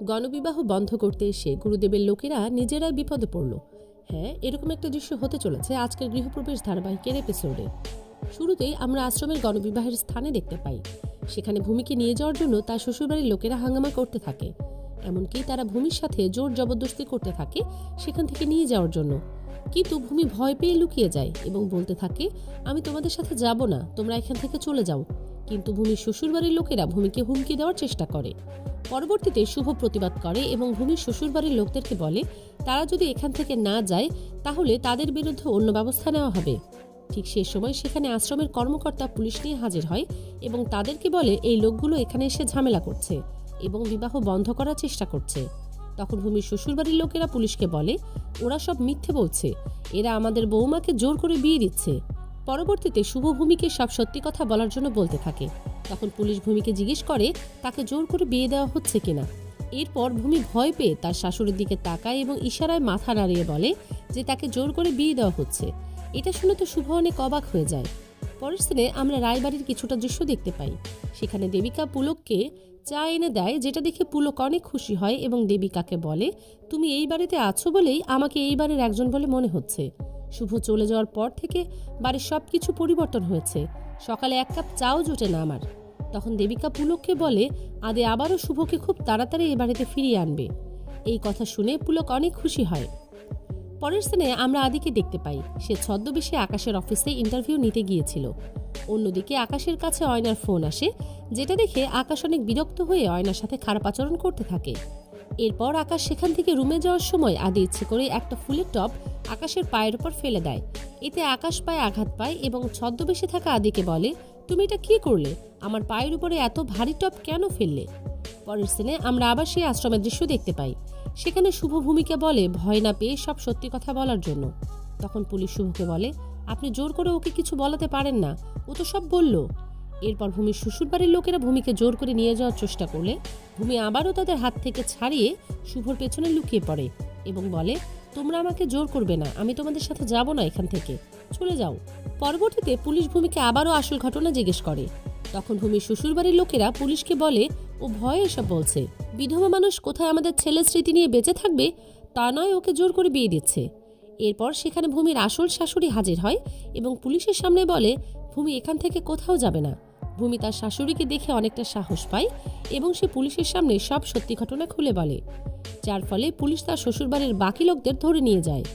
গণবিবাহ বন্ধ করতে এসে গুরুদেবের লোকেরা নিজেরাই বিপদে পড়ল। হ্যাঁ, এরকম একটা দৃশ্য হতে চলেছে আজকের গৃহপ্রবেশ ধারাবাহিকের এপিসোডে। শুরুতেই আমরা আশ্রমের গণবিবাহের স্থানে দেখতে পাই। সেখানে ভূমিকে নিয়ে যাওয়ার জন্য তার শ্বশুরবাড়ির লোকেরা হাঙ্গামা করতে থাকে। এমনকি তারা ভূমির সাথে জোর জবরদস্তি করতে থাকে সেখান থেকে নিয়ে যাওয়ার জন্য। কিন্তু ভূমি ভয় পেয়ে লুকিয়ে যায় এবং বলতে থাকে, আমি তোমাদের সাথে যাব না, তোমরা এখান থেকে চলে যাও। কিন্তু ভূমির শ্বশুরবাড়ির লোকেরা ভূমিকে হুমকি দেওয়ার চেষ্টা করে। পরবর্তীতে শুভ প্রতিবাদ করে এবং ভূমির শ্বশুরবাড়ির লোকদেরকে বলে তারা যদি এখান থেকে না যায় তাহলে তাদের বিরুদ্ধে অন্য ব্যবস্থা নেওয়া হবে। ঠিক সে সময় সেখানে আশ্রমের কর্মকর্তা পুলিশ নিয়ে হাজির হয় এবং তাদেরকে বলে এই লোকগুলো এখানে এসে ঝামেলা করছে এবং বিবাহ বন্ধ করার চেষ্টা করছে। তখন ভূমির শ্বশুরবাড়ির লোকেরা পুলিশকে বলে ওরা সব মিথ্যে বলছে, এরা আমাদের বৌমাকে জোর করে বিয়ে দিচ্ছে। পরবর্তীতে শুভ ভূমিকে সব সত্যি কথা বলার জন্য বলতে থাকে। তখন পুলিশ ভূমিকে জিজ্ঞেস করে তাকে জোর করে বিয়ে দেওয়া হচ্ছে কিনা। এরপর ভূমি ভয় পেয়ে তার শাশুড়ির দিকে তাকায় এবং ইশারায় মাথা নাড়িয়ে বলে যে তাকে জোর করে বিয়ে দেওয়া হচ্ছে। এটা শুনে তো শুভ অনেক অবাক হয়ে যায়। পরের সিনে আমরা রায়বাড়ির কিছুটা দৃশ্য দেখতে পাই। সেখানে দেবিকা পুলককে চা এনে দেয়, যেটা দেখে পুলক অনেক খুশি হয় এবং দেবিকাকে বলে তুমি এই বাড়িতে আছো বলেই আমাকে এই বাড়ির একজন বলে মনে হচ্ছে। শুভ চলে যাওয়ার পর থেকে বাড়ির সবকিছু পরিবর্তন হয়েছে, সকালে এক কাপ চাও জোটে না আমার। তখন দেবিকা পুলককে বলে আদে আবারও শুভকে খুব তাড়াতাড়ি এ বাড়িতে ফিরিয়ে আনবে। এই কথা শুনে পুলক অনেক খুশি হয়। পরের সিনে আমরা আদিকে দেখতে পাই, সে ছদ্মবেশে আকাশের অফিসে ইন্টারভিউ নিতে গিয়েছিল। অন্যদিকে আকাশের কাছে অয়নার ফোন আসে, যেটা দেখে আকাশ অনেক বিরক্ত হয়ে অয়নার সাথে খারাপ আচরণ করতে থাকে। এরপর আকাশ সেখান থেকে রুমে যাওয়ার সময় আদি ইচ্ছে করে একটা ফুলের টব আকাশের পায়ের উপর ফেলে দেয়। এতে আকাশ পায়ে আঘাত পায় এবং ছদ্মবেশে থাকা আদিকে বলে তুমি এটা কি করলে, আমার পায়ের উপরে এত ভারী টব কেন ফেললে। পরের সিনে আমরা আবার সেই আশ্রমের দৃশ্য দেখতে পাই। সেখানে শুভ ভূমিকে বলে ভয় না পেয়ে সব সত্যি কথা বলার জন্য। তখন পুলিশ শুভকে বলে আপনি জোর করে ওকে কিছু বলাতে পারেন না, ও তো সব বলল। এরপর ভূমির শ্বশুরবাড়ির লোকেরা ভূমিকে জোর করে নিয়ে যাওয়ার চেষ্টা করলে ভূমি আবারও তাদের হাত থেকে ছাড়িয়ে শুভর পেছনে লুকিয়ে পড়ে এবং বলে তোমরা আমাকে জোর করবে না, আমি তোমাদের সাথে যাব না, এখান থেকে চলে যাও। পরবর্তীতে পুলিশ ভূমিকে আবারও আসল ঘটনা জিজ্ঞেস করে। তখন ভূমির শ্বশুরবাড়ির লোকেরা পুলিশকে বলে ও ভয়ে এসব বলছে, বিধবা মানুষ কোথায় আমাদের ছেলের স্মৃতি নিয়ে বেঁচে থাকবে, তা নয় ওকে জোর করে বিয়ে দিচ্ছে। এরপর সেখানে ভূমির আসল শাশুড়ি হাজির হয় এবং পুলিশের সামনে বলে ভূমি এখান থেকে কোথাও যাবে না। ভূমি তার শাশুড়িকে দেখে অনেকটা সাহস পায় এবং সে পুলিশের সামনে সব সত্যি ঘটনা খুলে বলে, যার ফলে পুলিশ তার শ্বশুরবাড়ির বাকি লোকদের ধরে নিয়ে যায়।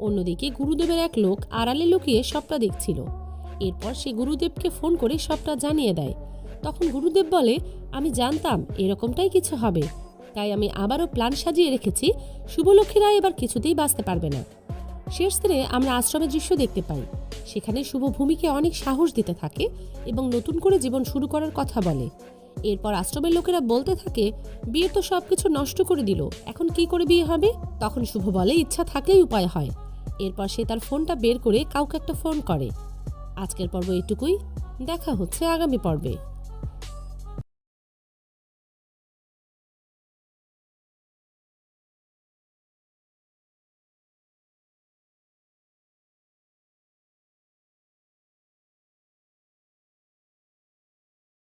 অন্যদিকে গুরুদেবের এক লোক আড়ালে লুকিয়ে সবটা দেখছিল। এরপর সে গুরুদেবকে ফোন করে সবটা জানিয়ে দেয়। তখন গুরুদেব বলে আমি জানতাম এরকমটাই কিছু হবে, তাই আমি আবারও প্ল্যান সাজিয়ে রেখেছি, শুভলক্ষ্মীরা এবার কিছুতেই বাঁচতে পারবে না। শেষ দিনে আমরা আশ্রমের দৃশ্য দেখতে পাই। সেখানে শুভ ভূমিকে অনেক সাহস দিতে থাকে এবং নতুন করে জীবন শুরু করার কথা বলে। এরপর আশ্রমের লোকেরা বলতে থাকে বিয়ে তো সবকিছু নষ্ট করে দিল, এখন কি করে বিয়ে হবে। তখন শুভ বলে ইচ্ছা থাকলেই উপায় হয়। এরপর সে তার ফোনটা বের করে কাউকে একটা ফোন করে। আজকের পর্ব এটুকুই, দেখা হচ্ছে আগামী পর্বে।